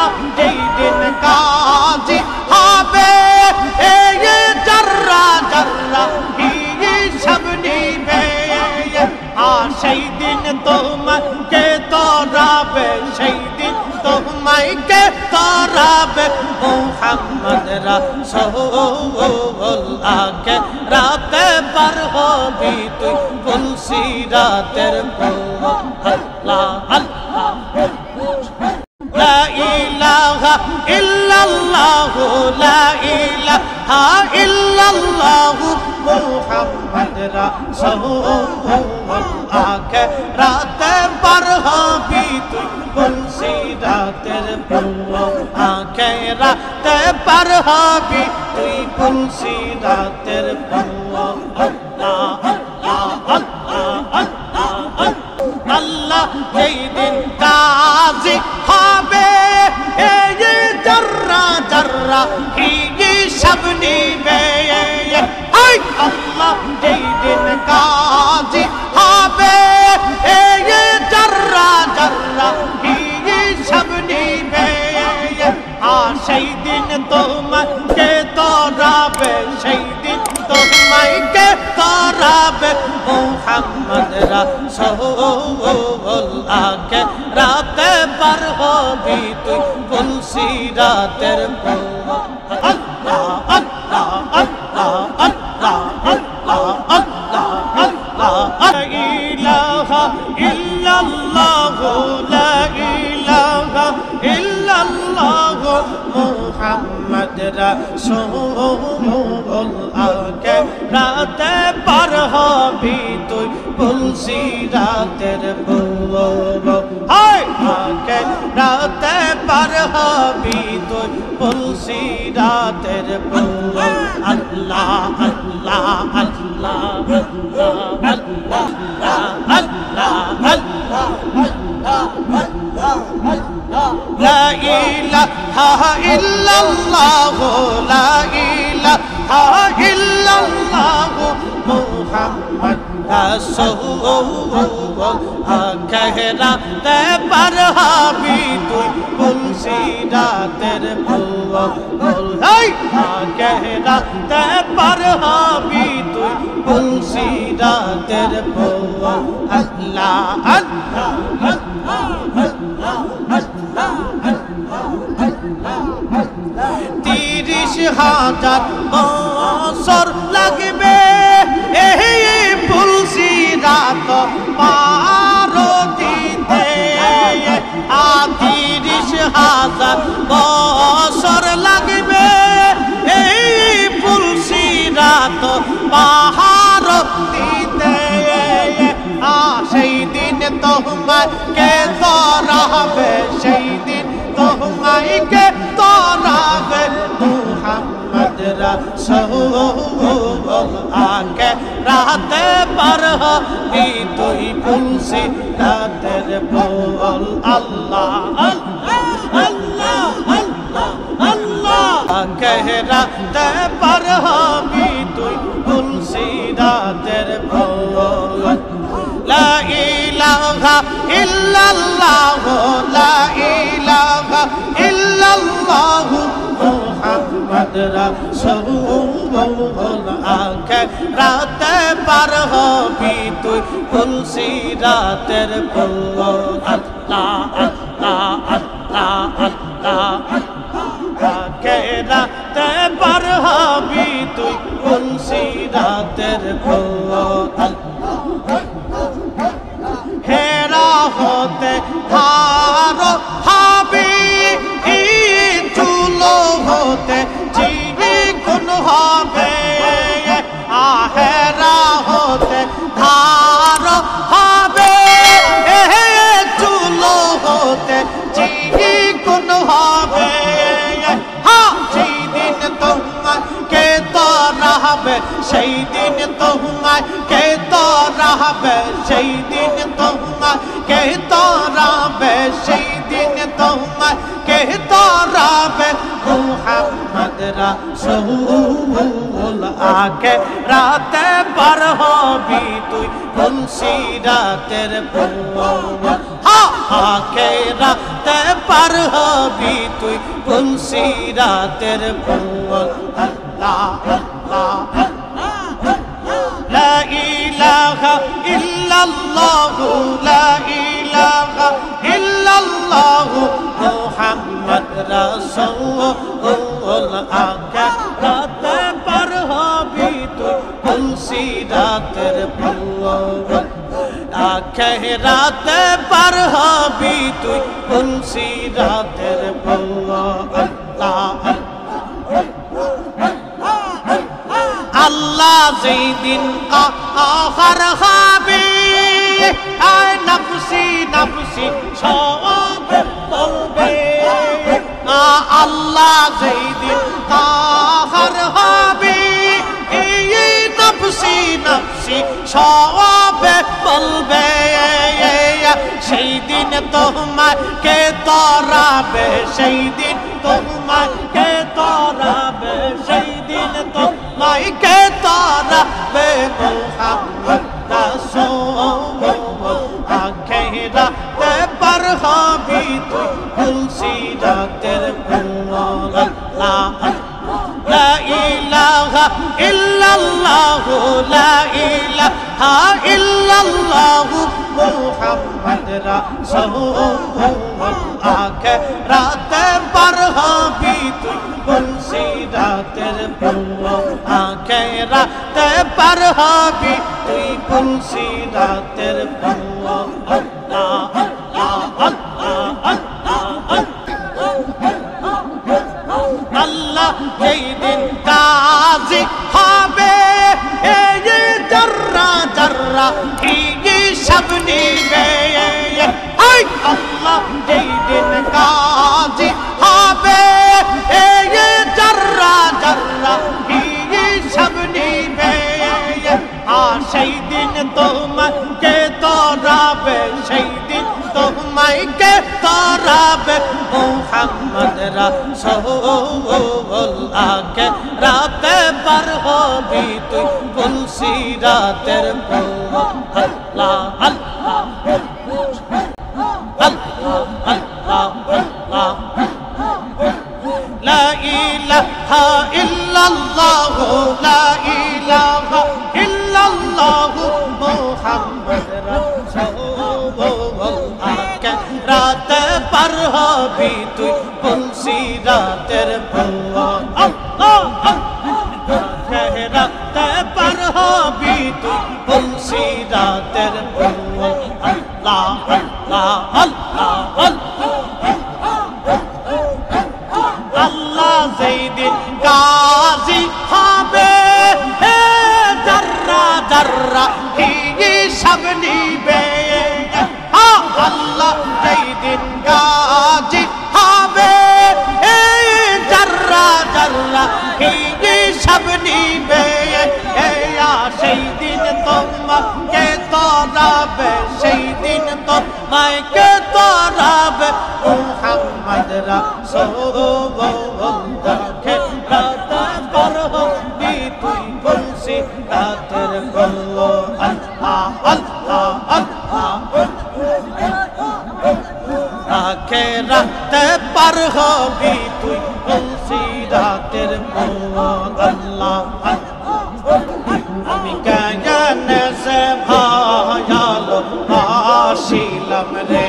আল্লাহ যেই দিন কাজী হবে এই জর্রা জর্রা হিসাব নিবে সেই দিন তোমাকে তরাবে সেই দিন তোমাকে তরাবে মুহাম্মদ রাসূল আকে রাতে পার হবি তুই তুলসী রাতের আল্লাহ আল্লাহ লা ইলাহা ইল্লাল্লাহ লা ইলাহা ইল্লাল্লাহ মুহাম্মদ রাসূল আকে রাতে পার হবি তুই তুলসী রাতের আকে রাতে পার হবি তুই তুলসী রাতের আল্লাহ আল্লাহ আল্লাহ আল্লাহ যেই দিন কাজী হবে এই জর্রা জর্রা হিসাব নিবে আল্লাহ যেই দিন কাজী হবে এই জর্রা জর্রা হিসাব নিবে সেই দিন তোমাকে তরাবে সেই দিন তোমাকে তরাবে মুহাম্মদ রাসূল আকে রাতে পার হবি তুই তুলসী রাতের আল্লাহ আল্লাহ আল্লাহ আল্লাহ আল্লাহ আল্লাহ আল্লাহ লা ইলাহা ইল্লাল্লাহ লা ইলাহা ইল্লাল্লাহ মুহাম্মদ রাসূল আকে রাতে পার হবি তুই তুলসী রাতের হায় আকে রাতে পার হবি তুই তুলসী রাতের আল্লাহ আল্লাহ আল্লাহ আল্লাহ আল্লাহ আল্লাহ لا إله إلا الله لا إله إلا الله محمد رسول कहराते पर हबी तुई तुलसी रातेर कहराते पर हबी तुई तुलसी रातेर अल्लाह अल्लाह তিরিশ হাজার বছর লাগবে এই তুলসী রাত পার দিতে 30,000 বছর লাগবে এই তুলসী রাত পার দিতে সেই দিন তোমাকে তরাবে সেই দিন তোমাকে তরাবে মুহাম্মদ রাসূল আকে রাতে পার হবি তুই তুলসী রাতের আল্লাহ আল্লাহ আল্লাহ আল্লাহ আল্লাহ कहराते पर हबी तुई तुलसी रातेर لا إله إلا الله لا إله إلا الله محمد رسول আকে রাতে পার হবি তুই তুলসী রাতের আল্লাহ আল্লাহ আল্লাহ আল্লাহ আকে রাতে পার হবি তুই তুলসী রাতের হেরা হতে হারো হাবি চুলো হতে জীবন হবে আহেরা হতে ধারো হবে চুলো হতে জীবন হবে সেই দিন তোমাকে তরাবে সেই দিন তোমাকে তরাবে সেই দিন তোমাকে তরাবে সেই দিন তোমাকে তরাবে মুহাম্মদ রাসূল আকে রাতে পার হবি তুই ফুলসিরাতের ফুল আকে রাতে পার হবি তুই ফুলসিরাতের ফুল আল্লাহ আল্লাহ لا إله إلا الله لا إله إلا الله محمد رسول আকে রাতে পার হবি তুই ফুলসিরাতের ফুল আকে রাতে পার হবি তুই ফুলসিরাতের ফুল আল্লাহ আল্লাহ যেই দিন আহার হবে আয় নফসি নফসি সব বলবে আল্লাহ যেই দিন আহার হবে এই নফসি নফসি সব বলবে সেই দিন তোমায় কে তরাবে সেই দিন তোমায় কে তরাবে সেই দিন তোমায় কে তরাবে মুহাম্মদ রাসূল আখিরাতে পার হবি তুই ফুলসিরাতের ফুল লা ইলাহা ইল্লাল্লাহ লা ইলাহা ইল্লাল্লাহ মুহাম্মদ রাসূল আখিরাতে পার হবি তুই ফুলসিরাতের ফুল আখিরাতে পার হবি তুই ফুলসিরাতের ফুল আল্লাহ আল্লাহ এই দিন কাজী হবে এই জর্রা জর্রা কি সব নিবে আল্লাহ এই দিন কাজী হবে এই জর্রা জর্রা কি সব নিবে সেই দিন তোমাকে তরাবে সেই দিন তোমাকে তরাবে মুহাম্মদ রাসূল আখিরাতে পার হবি তুই ফুলসিরাতের ফুল আল্লাহ আল্লাহ আল্লাহ আল্লাহ আল্লাহ لا إله إلا الله لا إله إلا الله محمد رسول আখিরাতে পার হবি তুই ফুলসিরাতের ফুল আল্লাহ আখিরাতে পার হবি তুই ফুলসিরাতের ফুল আল্লাহ আল্লাহ আল্লাহ আল্লাহ যেই দিন গাজী হবে জর্রা জর্রা হিসাব নিবে আল্লাহ যেই দিন গাজী হবে জর্রা জর্রা হিসাব নিবে সেই দিন তোমাকে তরাবে সেই দিন তোমাকে তরাবে মুহাম্মদ রাসূল আখিরাতে পার হবি তুই ফুলসিরাতের ফুল আল্লাহ আল্লাহ আল্লাহ আখিরাতে পার হবি তুই ফুলসিরাতের ফুল আল্লাহ আমি কায়ানে সে ভায়ালো আসিলাম রে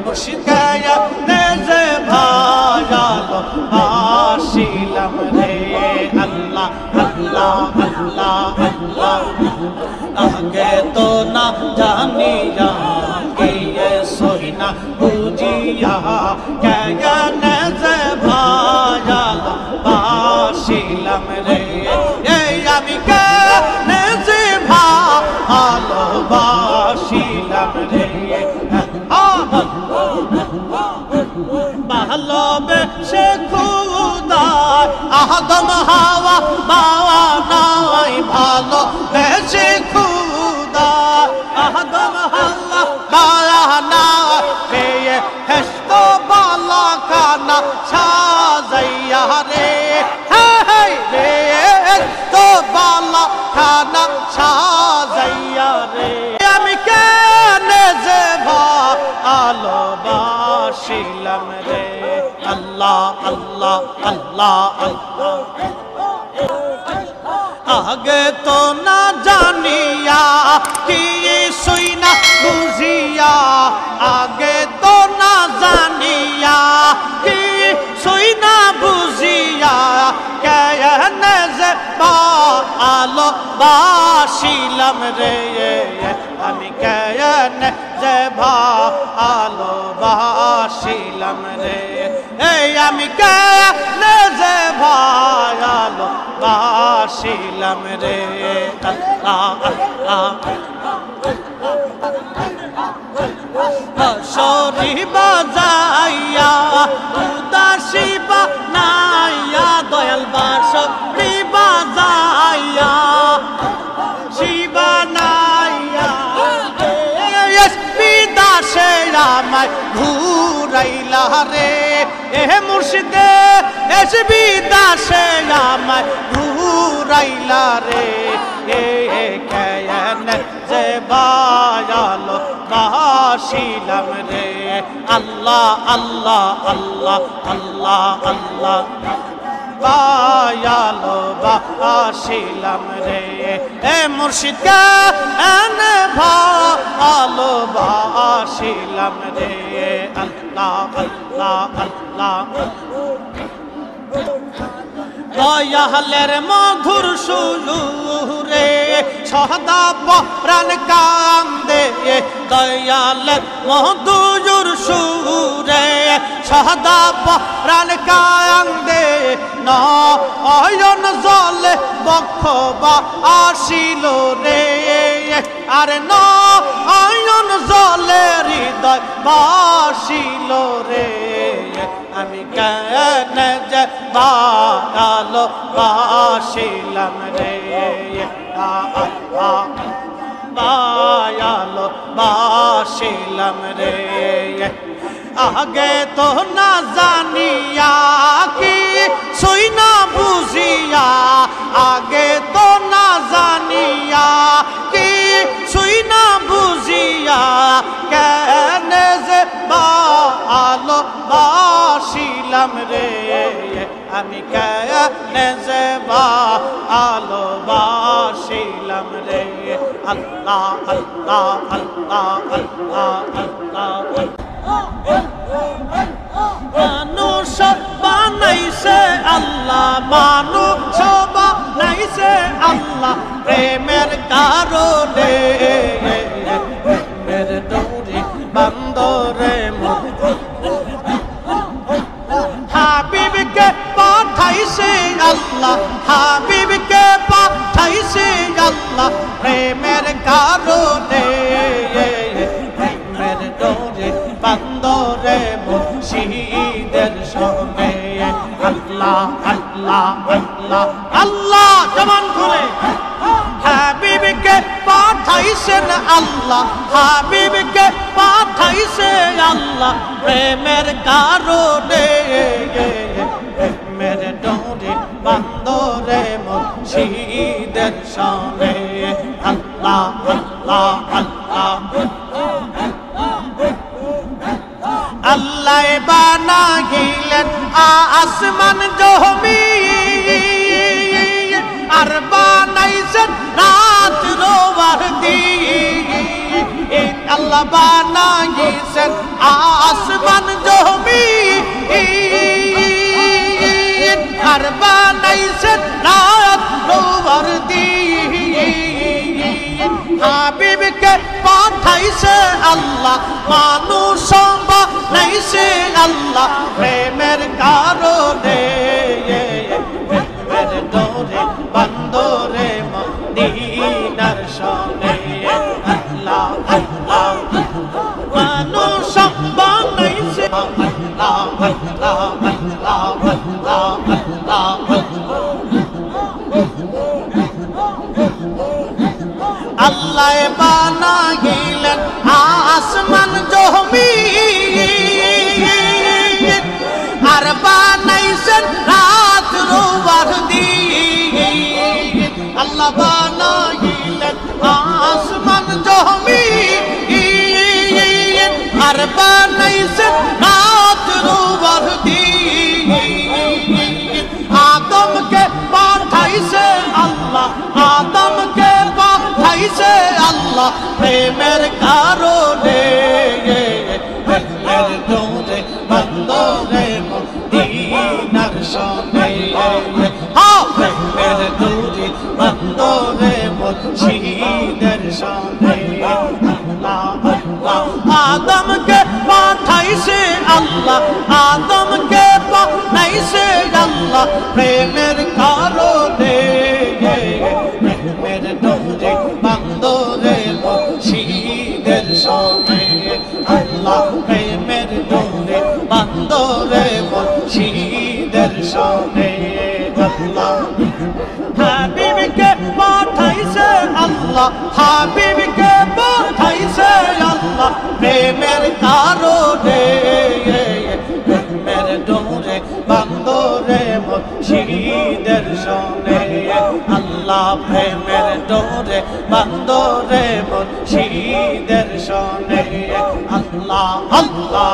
মুর্শিদ কায়ানে সে ভায়ালো আসিলাম রে আল্লাহ আল্লাহ আল্লাহ আল্লাহ আগে তো না জানিয়া কে সইনা বুঝিয়া কায়ানে সে ভায়ালো আসিলাম রে আমি কায়ানে সে ভালোবাসিলাম রে ভালোবেসে খুদা আদম হাওয়া বাবা নাই ভালোবেসে খুদা আদম হাওয়া বাবা না পেয়ে হেসতো বালা খানা সাজাইয়া রে বাসিলাম রে আল্লাহ আল্লাহ আল্লাহ আল্লাহ আগে তো না জানিয়া কি সুই না বুঝিয়া আগে তো না জানিয়া কি সুই না বুঝিয়া কেনে যে আলো বাসিলাম রে আমি কেনে যে আলো বাসিলাম রে এই আমি কেনে যে আলো বাসিলাম রে আল্লাহ আল্লাহ সরি বাজাইয়া উদাসী বানাইয়া দয়াল বাঁশরি বাজাইয়া শিবানাইয়া বিদাসে আমায় ঘুরাইলা রে এ মুর্শিদে এস বিদাসে আমায় ঘুরাইলা রে এ কেনে যে বায়ালো বাসিলাম রে আল্লাহ আল্লাহ আল্লাহ আল্লাহ আল্লাহ বায়ালো বাসিলাম রে এ মুর্শিদ কেনে ভালো বাসিলাম রে আল্লাহ আল্লাহ আল্লাহ দয়ালের মধুর সুরে সদা প্রাণ কান্দে দয়ালের মধুর সুরে সদা প্রাণ কান্দে নয়ন জলে বক্ষ আসিল রে আর নয়ন জলে হৃদয় বাসিল রে আমি কেনে যে ভালো বাসিলাম রে বায়ালো বাসিলাম রে আগে তো না জানিয়া কি সুই না বুঝিয়া আগে তো না জানিয়া কি সুই না বুঝিয়া কেনে যে ভালো বাসিলাম রে আমি কেনে যে ভালো বাসিলাম রে আল্লাহ আল্লাহ আল্লাহ আল্লাহ আল্লাহ মানুষ বানাইছে আল্লাহ মানুষ বানাইছে আল্লাহ প্রেমের কারণে প্রেমের ডোরি বান্দরে হাবিবকে পাঠাইছে আল্লাহ হাবিবকে পাঠাইছে আল্লাহ প্রেমের কারণে প্রেমের ডোরে বান্দরে মুর্শিদের সঙ্গে আল্লাহ আল্লাহ আল্লাহ আল্লাহ জবান খুলে হাবিবকে পাঠাইছেন আল্লাহ হাবিবকে পাঠাইছে আল্লাহ প্রেমের কারণে প্রেমের ডোরে বান্দরে মুর্শিদের সঙ্গে আল্লাহ আল্লাহ আল্লাহ আল্লাহ বানাইলেন আসমান জমিন আর বানাইছেন রাত রোবার দিন আল্লাহ বানাইছেন আসমান জমিন আর বানাইছেন রাত রোবার দিন হাবিবকে পাঠাইছে আল্লাহ মানুষ বানাইছে আল্লাহ প্রেমের কারণে প্রেমের ডোরে বান্দরে মদিনার সঙ্গে আল্লাহ আল্লাহ মানুষ বানাইছে আল্লাহ আল্লাহ আল্লাহ আল্লাহ আল্লাহ আল্লাহ বানাইলেন আসমান জমিন আর বানাইছেন রাত রোবার দিন আল্লাহ বানাইলেন আসমান জমিন আর বানাইছেন পাঠাইছে আল্লাহ প্রেমের কারণে প্রেমের ডোরে বন্দরে মদিনার সনে প্রেমের ডোরে বন্দরে মুর্শিদের সনে আদমকে পাঠাইছে আল্লাহ আদমকে পাঠাইছে আল্লাহ প্রেমের কারণে প্রেমের ডোরে বন্দরে মুর্শিদের সনে আল্লাহ প্রেমের ডোরে বন্দরে মুর্শিদের সনে আল্লাহ হাবিবকে পাঠাইছে আল্লাহ হাবিবকে পাঠাইছে আল্লাহ প্রেমের কারণে প্রেমের ডোরে বন্দরে মুর্শিদের সনে আল্লাহ প্রেমের ডোরে বন্দরে মুর্শিদের সনে আল্লাহ আল্লাহ